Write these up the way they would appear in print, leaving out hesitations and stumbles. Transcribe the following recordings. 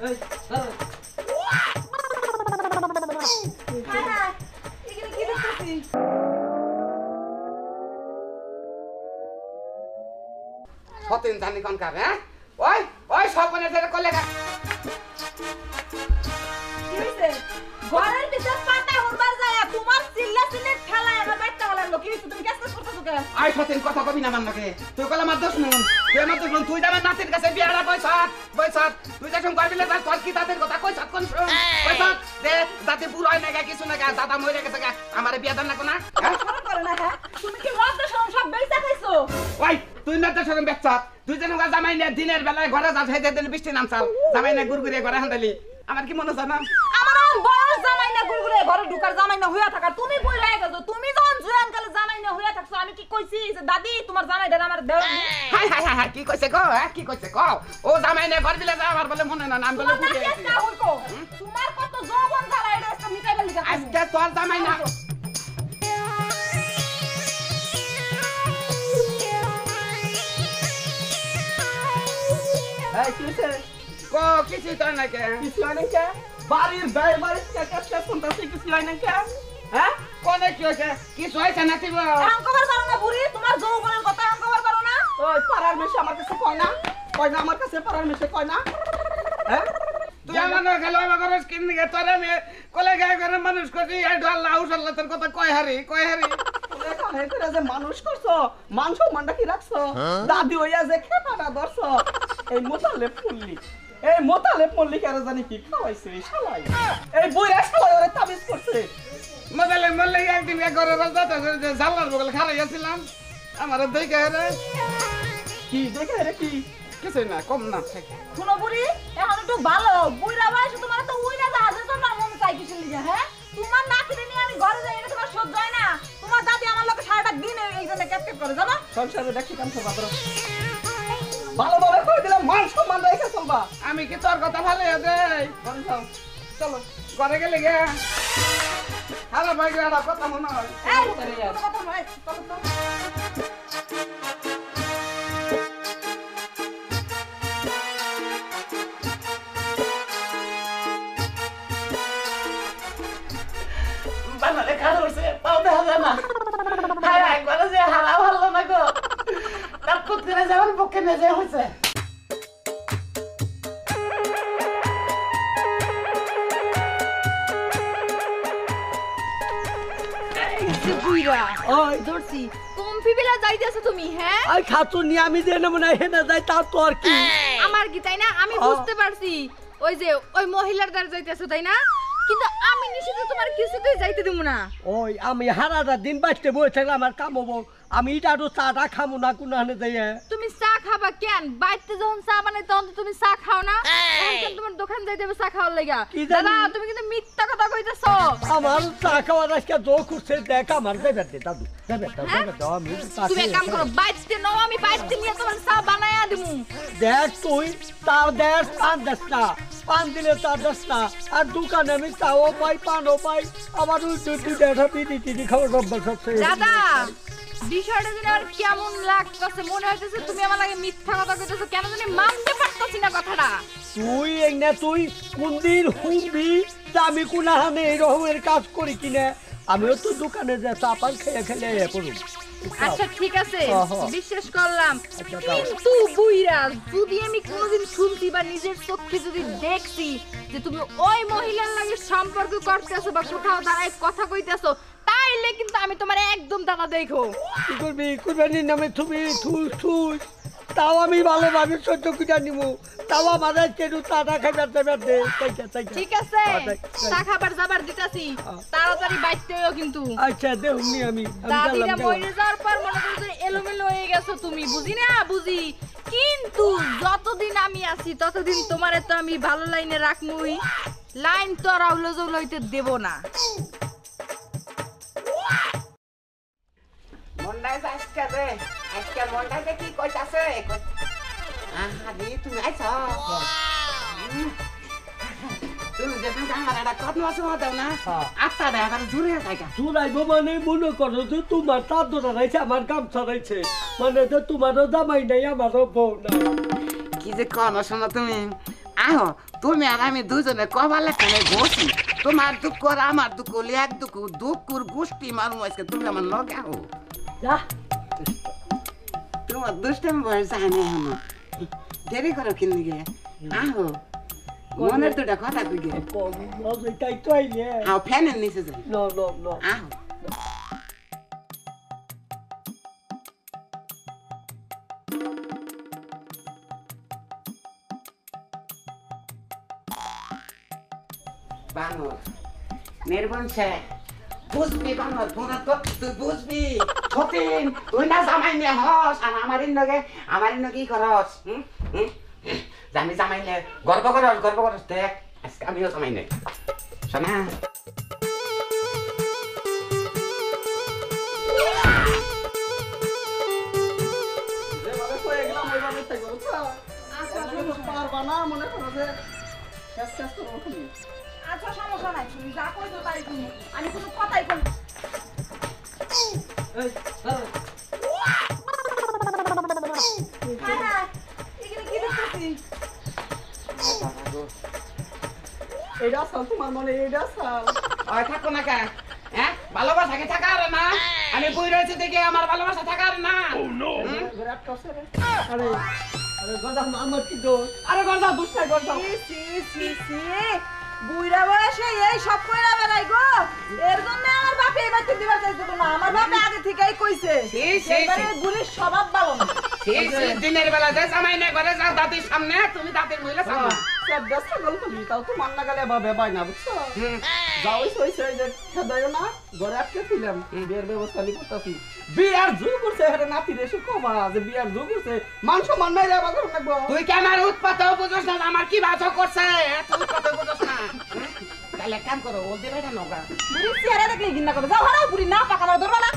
সতীন জানি কোন কাজ হ্যাঁ ওই ওই সপনে যেটা করলে কি হইছে ঘরের ভিতর পাতা হুরবার যায় তোমার চিল্লা চিল্লে ঠেলা আমার বাইতে লাগলো কি হইছে তুমি কেসকেস করতেছো কেন আই সতীন কথা কবি না মান্নাকে তুই কলা মার দোষ নুন তুই আমার দোষ নুন তুই আমার নাতির কাছে বিয়ারা পয়সা তুই যখন করবিলে তার তোর কি তাদের কথা কইছ কোন পয়সা দে দাদি পুরো হয় না কিছু না দাদা মরে গেছে আমারে বিয়া দেন না কোনা শরম করে না হ্যাঁ তুমি কি লজ্জা শরম সব বেইচা খাইছো ওই তুই না তো শরম বেচ্ছা তুই যেন জামাই না দিনের বেলায় ঘরে যাস হেদে দিন বৃষ্টি নামছাল জামাই না গুরগুরে ঘরে হান্দালি আমার কি মনে জানা আমার বয়স জামাই না গুরগুরে ঘরে ঢুকার জামাই না হইয়া থাকা তুমি বই রায় গেছো তুমি যখন জুয়ান কালে জামাই না হইয়া থাকছো আমি কি কইছি যে দাদি তোমার জামাই দেন আমার দেও হাই হাই হাই কি কইছে গো কি কইছে কও ও জামাই না ঘর দিলে আমার বলে মনে না নাম বলে বুঝে আছি তোমার কত যৌবন ধারা এটা একটা মিটাইবার লিগা আজকে তোর জামাই না এই কিছে কো কিছু তো না কে কিছু হয় না কে বাড়ির ভাই বাড়ির কাছে শুনতাছি কিছু হয় না কে হ্যাঁ কোনে কি হইছে কিছু হইছে না তুই আঙ্কবার পারো না বুড়ি তোমার যৌবনের কথা আঙ্কবার পারো না ওই পাড়ার মেশে আমার কাছে কয় না আমার কাছে পাড়ার মেশে কয় না হ্যাঁ তুই আমার গেল আমার স্কিন নিয়ে তোরে মে কোলে গায় করে মানুষ করছি এই আল্লাহ আল্লাহ তোর কথা কয় হারি এখানে করে যে মানুষ করছো মান সম্মানটা কি রাখছো দাদি হইয়া যে খেপাটা ধরছো এই মোতালে পল্লি কেন জানি কি খাওয়াইছে শালাই এই বইরা শালাই ওরে তাবিজ করছে মজালে মল্লে একদিন ঘরে রাজা জানলার বগলে খারাই আসছিলাম আমার দেখে রে কি দেখে রে কি কিছু না কম না শুনো বুড়ি এখন একটু ভালো বুইরা বয়সে তোমার তো উইরা জাহাজে চড়ার মন চাই কিসের লিগা হ্যাঁ তোমার নাতিরে নিয়ে আমি ঘরে যাই এটা তোমার সহ্য হয় না তোমার দাদি আমার লোকে সারাটা দিন এইখানে ক্যাপকেপ করে জানো সংসারে দেখি কাম করবা ধরো ভালোভাবে কই দিলাম মান সম্মান রেখে চলবা আমি কি তোর কথা ভালো দেই ঘরে যাও চলো ঘরে গেলে গে আরে ভাই একটা কথা মনে হয় এই কোনো কথা নয় চলো তো বানালে খারাপ হচ্ছে পাও দেখা যায় না হায় একবার যে হারা ভালো না গো তার কুত্তিরে যাওয়ার পক্ষে নেজে হয়েছে বুইরা ওই ধরছি কমফি বিলা যাইতেছো তুমি হ্যাঁ আই খাতু নি আমি যে না মনে হেনা যাই তা তো আর কি আমার কি তাই না আমি বুঝতে পারছি ওই যে ওই মহিলার দ্বার যাইতেছো তাই না কিন্তু আমি নিশ্চিত তোমার কিছুতেই যাইতে দেব না ওই আমি হারাটা দিন বাঁচতে বসে থাকলে আমার কাম হবো আমি এটা তো চাটা খামো না কোন হানে যাই তুমি চা খাবা কেন বাইতে যখন চা বানাই তখন তো তুমি চা খাও না এখন তোমার দোকান যাইতে হবে চা খাওয়ার লাগা কি জানি? দাদা তুমি কিন্তু মিথ্যা কথা কইতেছো আমার চা খাওয়ার আজকে জোর করছে দেখ আমার দেবে দে দাদু দেবে দাও আমি চা তুমি এক কাম করো বাইতে নাও আমি বাইতে নিয়ে তোমার চা বানায়া দিমু দেখ তুই তাও দেশ পান দেশ না পান দিলে তার দেশ না আর দোকানে আমি চাও পাই পানও পাই আমার ওই দুই দেড় বিড়ি খাওয়ার অভ্যাস আছে দাদা বিষয়টা যেন আর কেমন লাগতেছে মনে হইতেছে তুমি আমার লাগে মিথ্যা কথা কইতেছো কেন জানি মানতে পারতাছি না কথাটা তুই কোন দিন হুবি যে আমি কোন হানে এই রকমের কাজ করি কিনা আমিও তো দোকানে যে চা পান খেয়ে খেলে করুন আচ্ছা ঠিক আছে হ্যাঁ। বিশ্বাস করলাম আচ্ছা, দাও। কিন্তু বুইরা যদি আমি কোনোদিন শুনছি বা নিজের চোখে যদি দেখছি যে তুমি ওই মহিলার লাগে সম্পর্ক করতেছো বা কোথাও দাঁড়ায় কথা কইতেছো তাইলে কিন্তু আমি তোমার একদম দাদা দেখো কি করবি কুরবানির নামে তুমি থুই তাও আমি ভালোভাবে সহ্য করে নিব তাও আমাদের কেন চাটা খাইবার দেবে দে ঠিক আছে চা খাবার যাবার দিতাছি তাড়াতাড়ি বাইতে হইও কিন্তু আচ্ছা দেউনি আমি দাদিরা মরে যাওয়ার পর মনে করছো এলোমেলো হয়ে গেছো তুমি বুঝি না বুঝি কিন্তু যতদিন আমি আছি ততদিন তোমারে তো আমি ভালো লাইনে রাখমুই লাইন তো আর আউলজল হইতে দেব না মন্ডাই আজকে রে আজকে মন্ডাইতে কি কইতাছে আহাদি তুমি আইছ তুমি যেদিন আমার একটা কথা আছে দাও না আটটা দেখার জুড়ে থাকা চুরাইবো মানে মনে করো যে তোমার তার দোটা রয়েছে আমার কাম ছড়াইছে মানে যে তোমারও জামাই নাই আমারও বউ নাই কি যে কন শোনো তুমি আহো তুমি আর আমি দুজনে কপালে খানে বসি তোমার দুঃখ আর আমার দুঃখ হলে এক দুঃখ দুঃখর গোষ্ঠী মারু আজকে তুমি আমার লগে আহো যা তোমার দুষ্টাম বয়স যায় না এখনো দেরি করো কিনলি গে আহো মনের দুটা কথা কই গে তাই তো আইলে আও ফ্যানের নিচে যাই লো লো লো আহো বানর নির্বংশে বুঝবি বানর তোরা তো তুই বুঝবি সতীন তুই না জামাই নিয়ে হস আর আমার নগে কি করস জানি জামাই নিয়ে গর্ব করস দেখ আজকে আমিও জামাই নে শোনা যেভাবে কয়ে গেলাম ওইভাবে থাকবো বুঝছো পারবা না মনে করো যে শেষ করবো তুমি আচ্ছা সমস্যা নাই তুমি যা কইছো তাই তুমি আমি কোনো কথাই কই এই দাঁড়াও। এখানে কি দেখতেছি এইটা সাল তোমার মনে এইটা সাল ওই থাকো না কা হ্যাঁ ভালোবাসা কি থাকা আর না আমি বই রয়েছে দেখে আমার ভালোবাসা থাকা আর না ঘরে আটকাছে রে আরে আরে গদা আমার কি দোষ আরে গদা দুষ্ট নাই গদা বুইড়া বয়সে এই সব কইরা বেড়াই গো এর জন্য আমার বাপে এবার তুই দিবার চাইছো না আমার বাপে আগে থেকেই কইছে এবারে বুড়ির স্বভাব ভালো না দিনের বেলা যে জামাই না ঘরে যা দাদির সামনে তুমি দাদির মহিলা সামনে সব ব্যস্ত গল তুমি তাও তো মান না গেলে ভাবে পাই না বুঝছো যাও হইছে যে খেদাইও না ঘরে আটকে ছিলাম বিয়ের ব্যবস্থা নি করতেছি বিয়ার জু করছে হেরে নাতি রে কবা যে বিয়ার জু করছে মাংস মান নাই রে বাজার লাগবো তুই কি আমার উৎপাতও বুঝছ না আমার কি ভাষা করছে তুই উৎপাতও বুঝছ না তাহলে কাম করো ও দেবে না নগা বুড়ির চেহারা দেখলে ঘৃণা করবে যাও হারাও বুড়ি না পাকানোর ধরবা না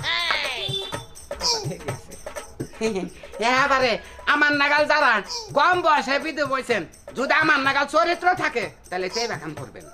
এবারে আমার নাগাল যারা কম বয়সে বিধু বইছেন যদি আমার নাগাল চরিত্র থাকে তাহলে সেই কাম করবেন